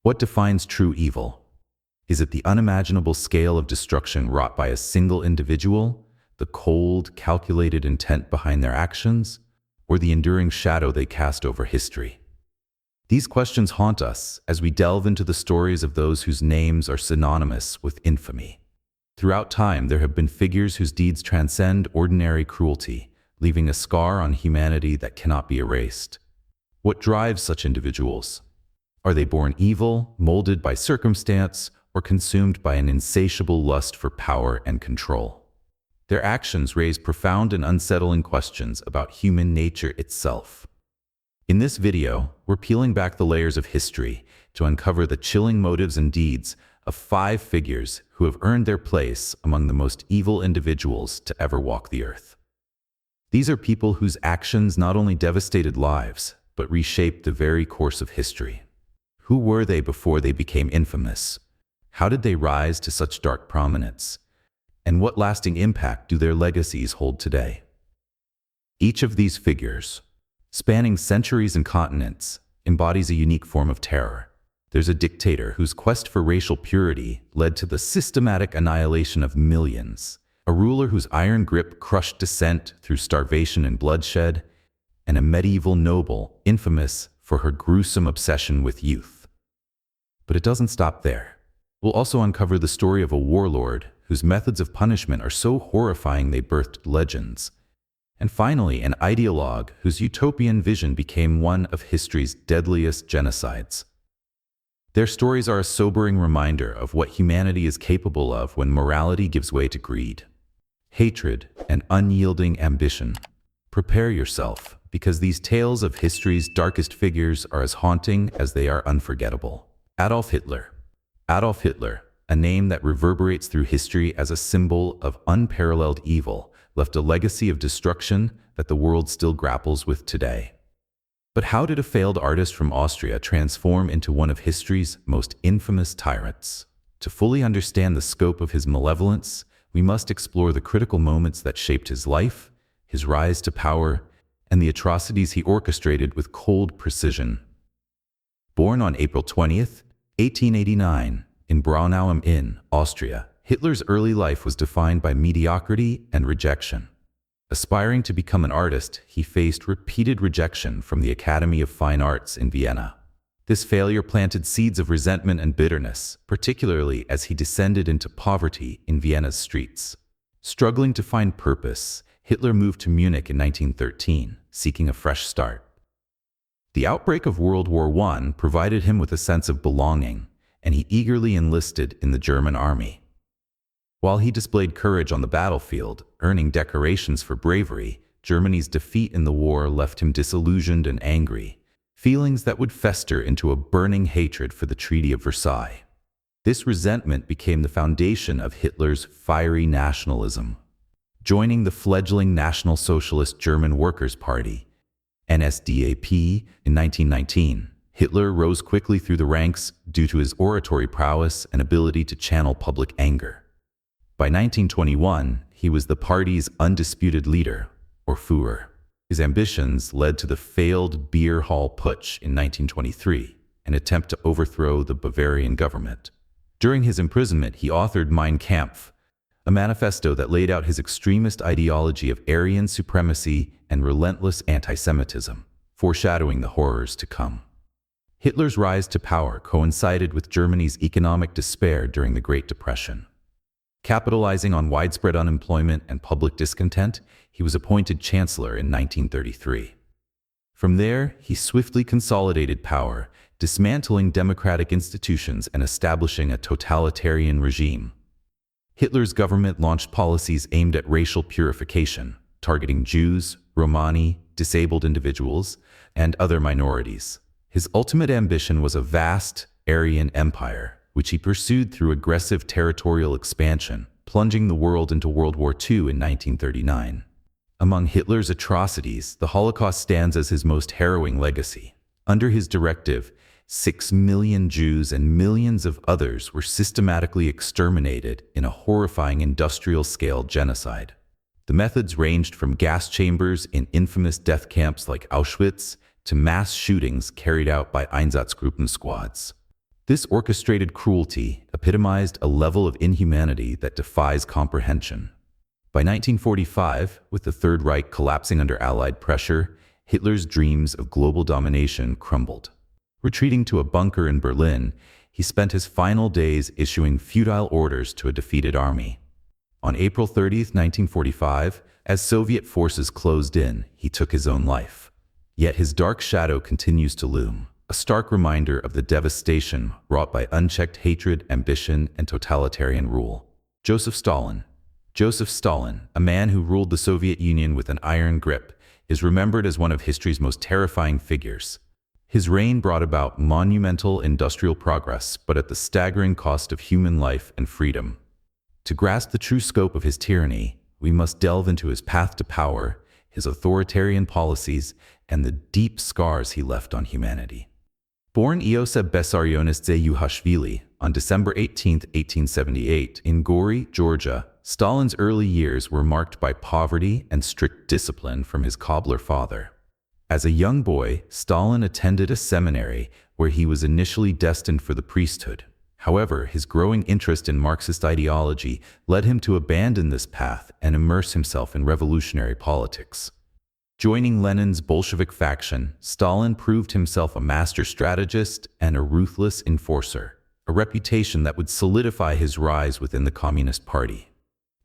What defines true evil? Is it the unimaginable scale of destruction wrought by a single individual, the cold, calculated intent behind their actions, or the enduring shadow they cast over history? These questions haunt us as we delve into the stories of those whose names are synonymous with infamy. Throughout time, there have been figures whose deeds transcend ordinary cruelty, leaving a scar on humanity that cannot be erased. What drives such individuals? Are they born evil, molded by circumstance, or consumed by an insatiable lust for power and control? Their actions raise profound and unsettling questions about human nature itself. In this video, we're peeling back the layers of history to uncover the chilling motives and deeds of 5 figures who have earned their place among the most evil individuals to ever walk the earth. These are people whose actions not only devastated lives, but reshaped the very course of history. Who were they before they became infamous? How did they rise to such dark prominence? And what lasting impact do their legacies hold today? Each of these figures, spanning centuries and continents, embodies a unique form of terror. There's a dictator whose quest for racial purity led to the systematic annihilation of millions, a ruler whose iron grip crushed dissent through starvation and bloodshed, and a medieval noble infamous for her gruesome obsession with youth. But it doesn't stop there. We'll also uncover the story of a warlord whose methods of punishment are so horrifying they birthed legends. And finally, an ideologue whose utopian vision became one of history's deadliest genocides. Their stories are a sobering reminder of what humanity is capable of when morality gives way to greed, hatred, and unyielding ambition. Prepare yourself, because these tales of history's darkest figures are as haunting as they are unforgettable. Adolf Hitler. Adolf Hitler, a name that reverberates through history as a symbol of unparalleled evil, left a legacy of destruction that the world still grapples with today. But how did a failed artist from Austria transform into one of history's most infamous tyrants? To fully understand the scope of his malevolence, we must explore the critical moments that shaped his life, his rise to power, and the atrocities he orchestrated with cold precision. Born on April 20th, 1889, in Braunau am Inn, Austria, Hitler's early life was defined by mediocrity and rejection. Aspiring to become an artist, he faced repeated rejection from the Academy of Fine Arts in Vienna. This failure planted seeds of resentment and bitterness, particularly as he descended into poverty in Vienna's streets. Struggling to find purpose, Hitler moved to Munich in 1913, seeking a fresh start. The outbreak of World War I provided him with a sense of belonging, and he eagerly enlisted in the German army. While he displayed courage on the battlefield, earning decorations for bravery, Germany's defeat in the war left him disillusioned and angry, feelings that would fester into a burning hatred for the Treaty of Versailles. This resentment became the foundation of Hitler's fiery nationalism. Joining the fledgling National Socialist German Workers' Party, NSDAP, in 1919, Hitler rose quickly through the ranks due to his oratory prowess and ability to channel public anger. By 1921, he was the party's undisputed leader, or Führer. His ambitions led to the failed Beer Hall Putsch in 1923, an attempt to overthrow the Bavarian government. During his imprisonment, he authored Mein Kampf, a manifesto that laid out his extremist ideology of Aryan supremacy and relentless anti-Semitism, foreshadowing the horrors to come. Hitler's rise to power coincided with Germany's economic despair during the Great Depression. Capitalizing on widespread unemployment and public discontent, he was appointed chancellor in 1933. From there, he swiftly consolidated power, dismantling democratic institutions and establishing a totalitarian regime. Hitler's government launched policies aimed at racial purification, targeting Jews, Romani, disabled individuals, and other minorities. His ultimate ambition was a vast Aryan empire, which he pursued through aggressive territorial expansion, plunging the world into World War II in 1939. Among Hitler's atrocities, the Holocaust stands as his most harrowing legacy. Under his directive, 6 million Jews and millions of others were systematically exterminated in a horrifying industrial-scale genocide. The methods ranged from gas chambers in infamous death camps like Auschwitz to mass shootings carried out by Einsatzgruppen squads. This orchestrated cruelty epitomized a level of inhumanity that defies comprehension. By 1945, with the Third Reich collapsing under Allied pressure, Hitler's dreams of global domination crumbled. Retreating to a bunker in Berlin, he spent his final days issuing futile orders to a defeated army. On April 30, 1945, as Soviet forces closed in, he took his own life. Yet his dark shadow continues to loom, a stark reminder of the devastation wrought by unchecked hatred, ambition, and totalitarian rule. Joseph Stalin. Joseph Stalin, a man who ruled the Soviet Union with an iron grip, is remembered as one of history's most terrifying figures. His reign brought about monumental industrial progress, but at the staggering cost of human life and freedom. To grasp the true scope of his tyranny, we must delve into his path to power, his authoritarian policies, and the deep scars he left on humanity. Born Iosef Vissarionis Zeyuhashvili on December 18, 1878, in Gori, Georgia, Stalin's early years were marked by poverty and strict discipline from his cobbler father. As a young boy, Stalin attended a seminary where he was initially destined for the priesthood. However, his growing interest in Marxist ideology led him to abandon this path and immerse himself in revolutionary politics. Joining Lenin's Bolshevik faction, Stalin proved himself a master strategist and a ruthless enforcer, a reputation that would solidify his rise within the Communist Party.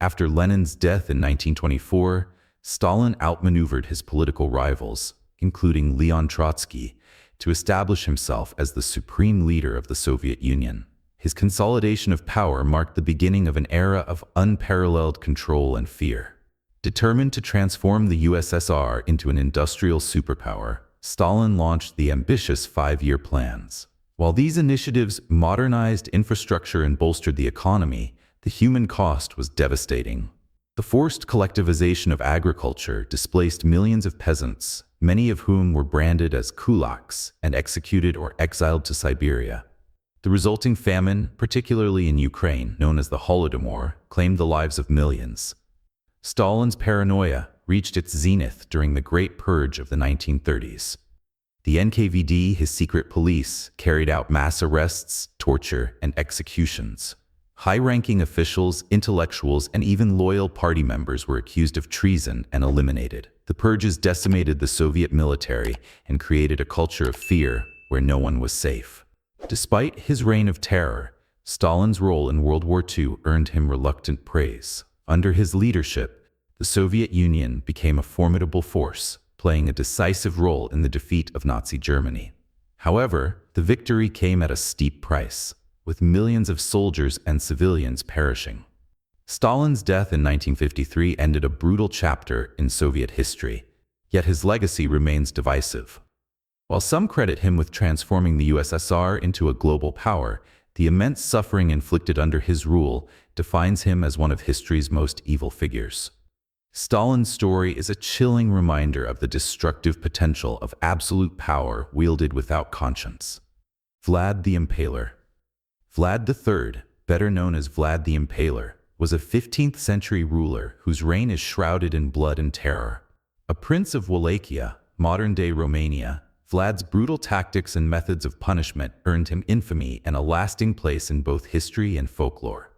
After Lenin's death in 1924, Stalin outmaneuvered his political rivals, including Leon Trotsky, to establish himself as the supreme leader of the Soviet Union. His consolidation of power marked the beginning of an era of unparalleled control and fear. Determined to transform the USSR into an industrial superpower, Stalin launched the ambitious five-year plans. While these initiatives modernized infrastructure and bolstered the economy, the human cost was devastating. The forced collectivization of agriculture displaced millions of peasants, many of whom were branded as kulaks and executed or exiled to Siberia. The resulting famine, particularly in Ukraine, known as the Holodomor, claimed the lives of millions. Stalin's paranoia reached its zenith during the Great Purge of the 1930s. The NKVD, his secret police, carried out mass arrests, torture, and executions. High-ranking officials, intellectuals, and even loyal party members were accused of treason and eliminated. The purges decimated the Soviet military and created a culture of fear where no one was safe. Despite his reign of terror, Stalin's role in World War II earned him reluctant praise. Under his leadership, the Soviet Union became a formidable force, playing a decisive role in the defeat of Nazi Germany. However, the victory came at a steep price, with millions of soldiers and civilians perishing. Stalin's death in 1953 ended a brutal chapter in Soviet history, yet his legacy remains divisive. While some credit him with transforming the USSR into a global power, the immense suffering inflicted under his rule defines him as one of history's most evil figures. Stalin's story is a chilling reminder of the destructive potential of absolute power wielded without conscience. Vlad the Impaler. Vlad III, better known as Vlad the Impaler, was a 15th-century ruler whose reign is shrouded in blood and terror. A prince of Wallachia, modern-day Romania, Vlad's brutal tactics and methods of punishment earned him infamy and a lasting place in both history and folklore.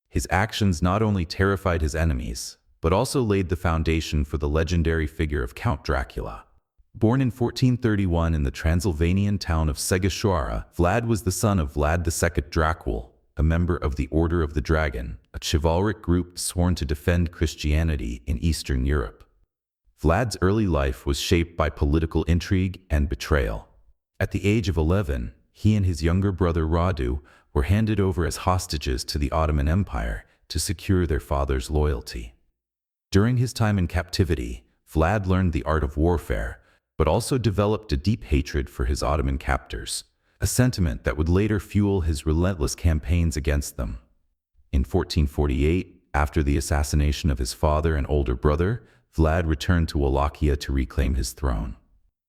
His actions not only terrified his enemies, but also laid the foundation for the legendary figure of Count Dracula. Born in 1431 in the Transylvanian town of Sighișoara, Vlad was the son of Vlad II Dracul, a member of the Order of the Dragon, a chivalric group sworn to defend Christianity in Eastern Europe. Vlad's early life was shaped by political intrigue and betrayal. At the age of 11, he and his younger brother Radu were handed over as hostages to the Ottoman Empire to secure their father's loyalty. During his time in captivity, Vlad learned the art of warfare, but also developed a deep hatred for his Ottoman captors, a sentiment that would later fuel his relentless campaigns against them. In 1448, after the assassination of his father and older brother, Vlad returned to Wallachia to reclaim his throne.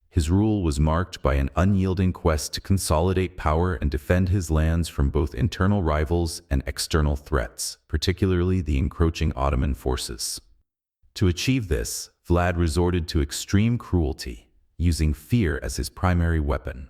His rule was marked by an unyielding quest to consolidate power and defend his lands from both internal rivals and external threats, particularly the encroaching Ottoman forces. To achieve this, Vlad resorted to extreme cruelty, using fear as his primary weapon.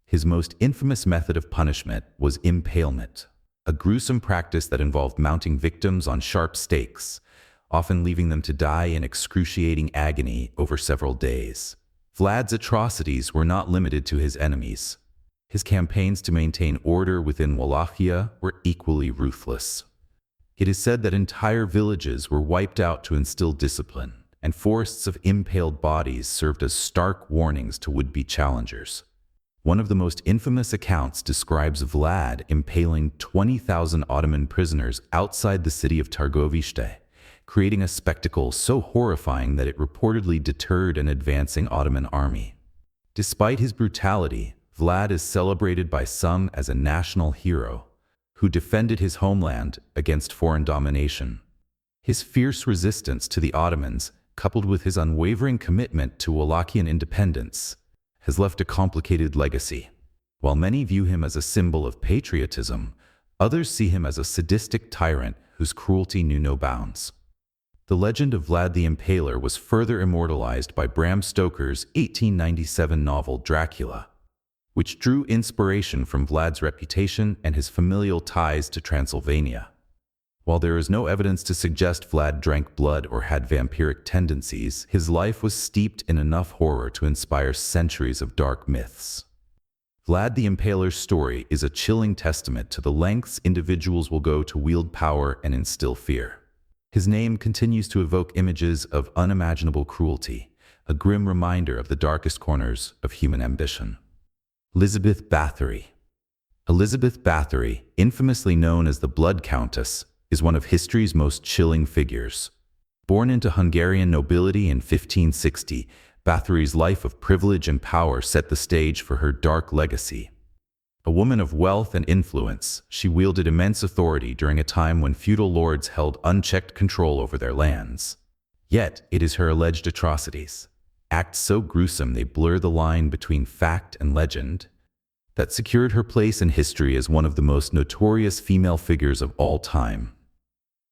His most infamous method of punishment was impalement, a gruesome practice that involved mounting victims on sharp stakes, often leaving them to die in excruciating agony over several days. Vlad's atrocities were not limited to his enemies. His campaigns to maintain order within Wallachia were equally ruthless. It is said that entire villages were wiped out to instill discipline, and forests of impaled bodies served as stark warnings to would-be challengers. One of the most infamous accounts describes Vlad impaling 20,000 Ottoman prisoners outside the city of Targoviste, creating a spectacle so horrifying that it reportedly deterred an advancing Ottoman army. Despite his brutality, Vlad is celebrated by some as a national hero who defended his homeland against foreign domination. His fierce resistance to the Ottomans, coupled with his unwavering commitment to Wallachian independence, has left a complicated legacy. While many view him as a symbol of patriotism, others see him as a sadistic tyrant whose cruelty knew no bounds. The legend of Vlad the Impaler was further immortalized by Bram Stoker's 1897 novel Dracula, which drew inspiration from Vlad's reputation and his familial ties to Transylvania. While there is no evidence to suggest Vlad drank blood or had vampiric tendencies, his life was steeped in enough horror to inspire centuries of dark myths. Vlad the Impaler's story is a chilling testament to the lengths individuals will go to wield power and instill fear. His name continues to evoke images of unimaginable cruelty, a grim reminder of the darkest corners of human ambition. Elizabeth Bathory. Elizabeth Bathory, infamously known as the Blood Countess, is one of history's most chilling figures. Born into Hungarian nobility in 1560, Bathory's life of privilege and power set the stage for her dark legacy. A woman of wealth and influence, she wielded immense authority during a time when feudal lords held unchecked control over their lands. Yet, it is her alleged atrocities, acts so gruesome they blur the line between fact and legend, that secured her place in history as one of the most notorious female figures of all time.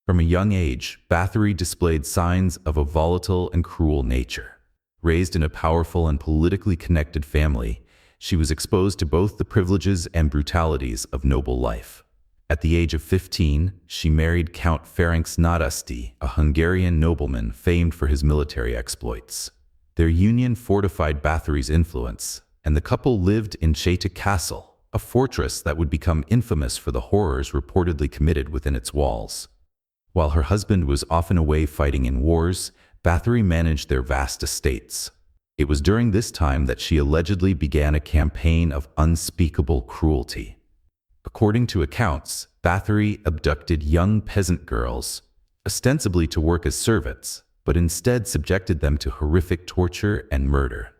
From a young age, Bathory displayed signs of a volatile and cruel nature. Raised in a powerful and politically connected family, she was exposed to both the privileges and brutalities of noble life. At the age of 15, she married Count Ferenc Nadasdy, a Hungarian nobleman famed for his military exploits. Their union fortified Bathory's influence, and the couple lived in Cheta Castle, a fortress that would become infamous for the horrors reportedly committed within its walls. While her husband was often away fighting in wars, Bathory managed their vast estates. It was during this time that she allegedly began a campaign of unspeakable cruelty. According to accounts, Bathory abducted young peasant girls, ostensibly to work as servants, but instead subjected them to horrific torture and murder.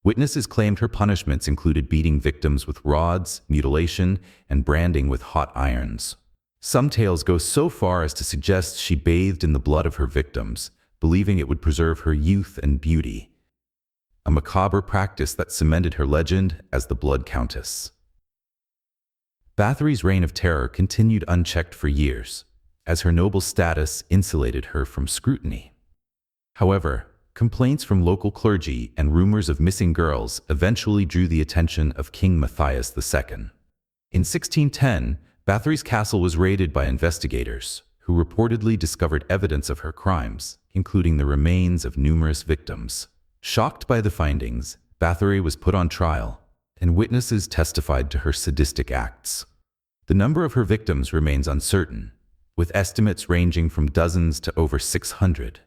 Witnesses claimed her punishments included beating victims with rods, mutilation, and branding with hot irons. Some tales go so far as to suggest she bathed in the blood of her victims, believing it would preserve her youth and beauty, a macabre practice that cemented her legend as the Blood Countess. Bathory's reign of terror continued unchecked for years, as her noble status insulated her from scrutiny. However, complaints from local clergy and rumors of missing girls eventually drew the attention of King Matthias II. In 1610, Bathory's castle was raided by investigators, who reportedly discovered evidence of her crimes, including the remains of numerous victims. Shocked by the findings, Bathory was put on trial, and witnesses testified to her sadistic acts. The number of her victims remains uncertain, with estimates ranging from dozens to over 600,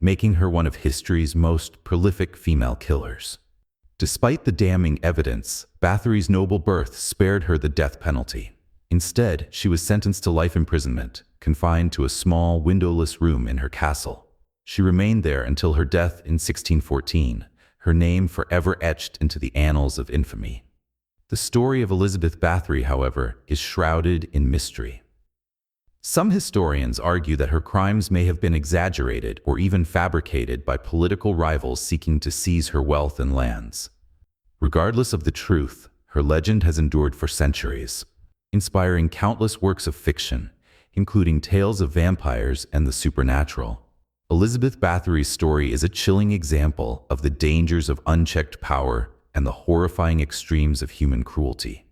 making her one of history's most prolific female killers. Despite the damning evidence, Bathory's noble birth spared her the death penalty. Instead, she was sentenced to life imprisonment, confined to a small, windowless room in her castle. She remained there until her death in 1614, her name forever etched into the annals of infamy. The story of Elizabeth Bathory, however, is shrouded in mystery. Some historians argue that her crimes may have been exaggerated or even fabricated by political rivals seeking to seize her wealth and lands. Regardless of the truth, her legend has endured for centuries, inspiring countless works of fiction, including tales of vampires and the supernatural. Elizabeth Bathory's story is a chilling example of the dangers of unchecked power, and the horrifying extremes of human cruelty.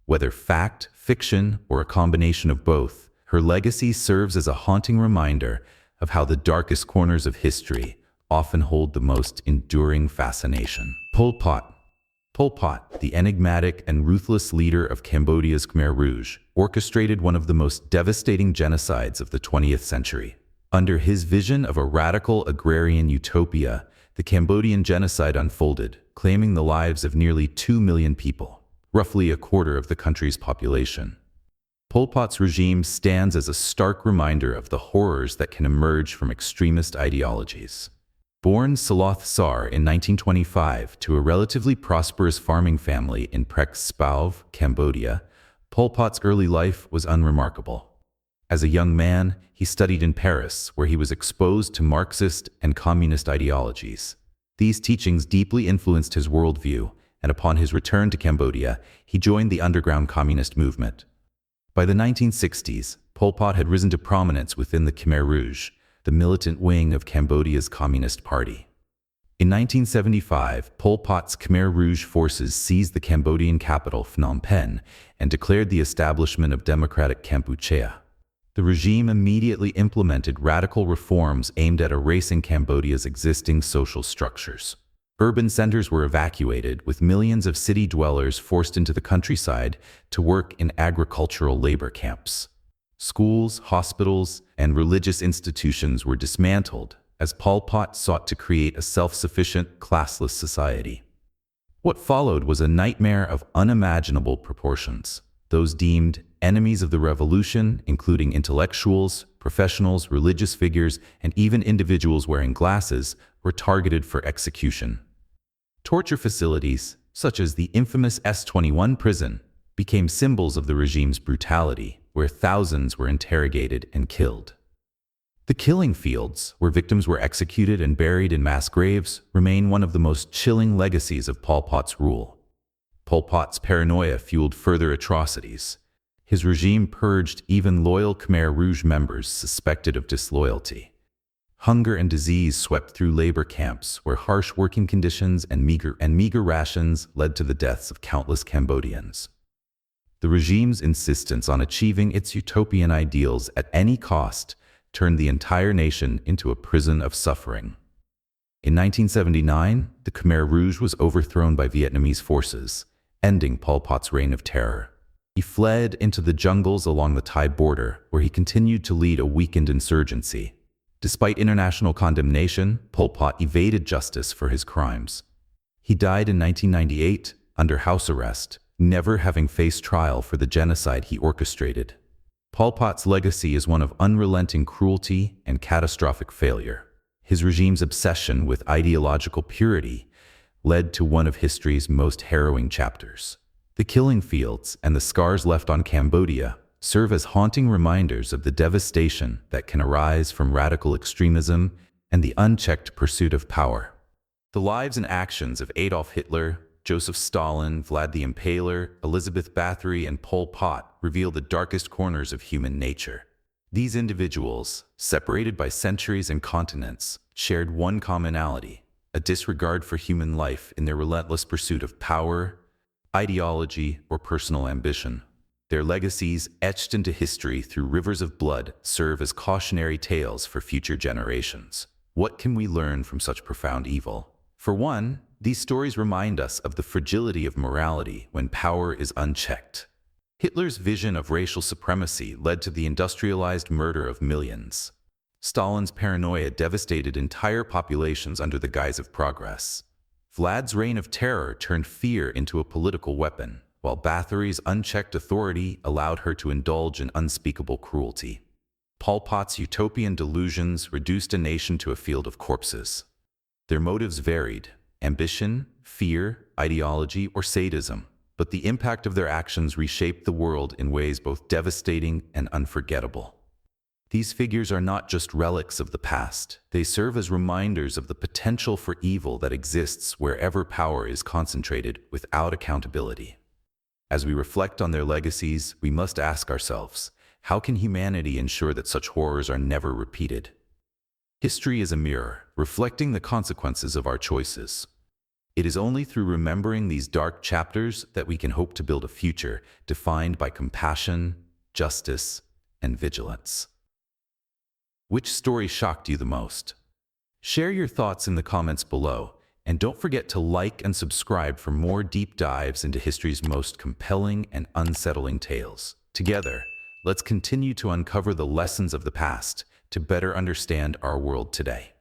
Whether fact, fiction, or a combination of both, her legacy serves as a haunting reminder of how the darkest corners of history often hold the most enduring fascination. Pol Pot. Pol Pot, the enigmatic and ruthless leader of Cambodia's Khmer Rouge, orchestrated one of the most devastating genocides of the 20th century. Under his vision of a radical agrarian utopia, the Cambodian genocide unfolded, claiming the lives of nearly 2 million people, roughly a quarter of the country's population. Pol Pot's regime stands as a stark reminder of the horrors that can emerge from extremist ideologies. Born Saloth Sar in 1925 to a relatively prosperous farming family in Prek Spauv, Cambodia, Pol Pot's early life was unremarkable. As a young man, he studied in Paris, where he was exposed to Marxist and communist ideologies. These teachings deeply influenced his worldview, and upon his return to Cambodia, he joined the underground communist movement. By the 1960s, Pol Pot had risen to prominence within the Khmer Rouge, the militant wing of Cambodia's Communist Party. In 1975, Pol Pot's Khmer Rouge forces seized the Cambodian capital, Phnom Penh, and declared the establishment of Democratic Kampuchea. The regime immediately implemented radical reforms aimed at erasing Cambodia's existing social structures. Urban centers were evacuated, with millions of city dwellers forced into the countryside to work in agricultural labor camps. Schools, hospitals, and religious institutions were dismantled as Pol Pot sought to create a self-sufficient, classless society. What followed was a nightmare of unimaginable proportions. Those deemed enemies of the revolution, including intellectuals, professionals, religious figures, and even individuals wearing glasses, were targeted for execution. Torture facilities, such as the infamous S-21 prison, became symbols of the regime's brutality, where thousands were interrogated and killed. The killing fields, where victims were executed and buried in mass graves, remain one of the most chilling legacies of Pol Pot's rule. Pol Pot's paranoia fueled further atrocities. His regime purged even loyal Khmer Rouge members suspected of disloyalty. Hunger and disease swept through labor camps, where harsh working conditions and meager rations led to the deaths of countless Cambodians. The regime's insistence on achieving its utopian ideals at any cost turned the entire nation into a prison of suffering. In 1979, the Khmer Rouge was overthrown by Vietnamese forces, ending Pol Pot's reign of terror. He fled into the jungles along the Thai border, where he continued to lead a weakened insurgency. Despite international condemnation, Pol Pot evaded justice for his crimes. He died in 1998 under house arrest, never having faced trial for the genocide he orchestrated. Pol Pot's legacy is one of unrelenting cruelty and catastrophic failure. His regime's obsession with ideological purity led to one of history's most harrowing chapters. The killing fields and the scars left on Cambodia serve as haunting reminders of the devastation that can arise from radical extremism and the unchecked pursuit of power. The lives and actions of Adolf Hitler, Joseph Stalin, Vlad the Impaler, Elizabeth Bathory, and Pol Pot reveal the darkest corners of human nature. These individuals, separated by centuries and continents, shared one commonality: a disregard for human life in their relentless pursuit of power, ideology, or personal ambition. Their legacies, etched into history through rivers of blood, serve as cautionary tales for future generations. What can we learn from such profound evil? For one, these stories remind us of the fragility of morality when power is unchecked. Hitler's vision of racial supremacy led to the industrialized murder of millions. Stalin's paranoia devastated entire populations under the guise of progress. Vlad's reign of terror turned fear into a political weapon, while Bathory's unchecked authority allowed her to indulge in unspeakable cruelty. Pol Pot's utopian delusions reduced a nation to a field of corpses. Their motives varied: ambition, fear, ideology, or sadism, but the impact of their actions reshaped the world in ways both devastating and unforgettable. These figures are not just relics of the past. They serve as reminders of the potential for evil that exists wherever power is concentrated without accountability. As we reflect on their legacies, we must ask ourselves, how can humanity ensure that such horrors are never repeated? History is a mirror, reflecting the consequences of our choices. It is only through remembering these dark chapters that we can hope to build a future defined by compassion, justice, and vigilance. Which story shocked you the most? Share your thoughts in the comments below, and don't forget to like and subscribe for more deep dives into history's most compelling and unsettling tales. Together, let's continue to uncover the lessons of the past to better understand our world today.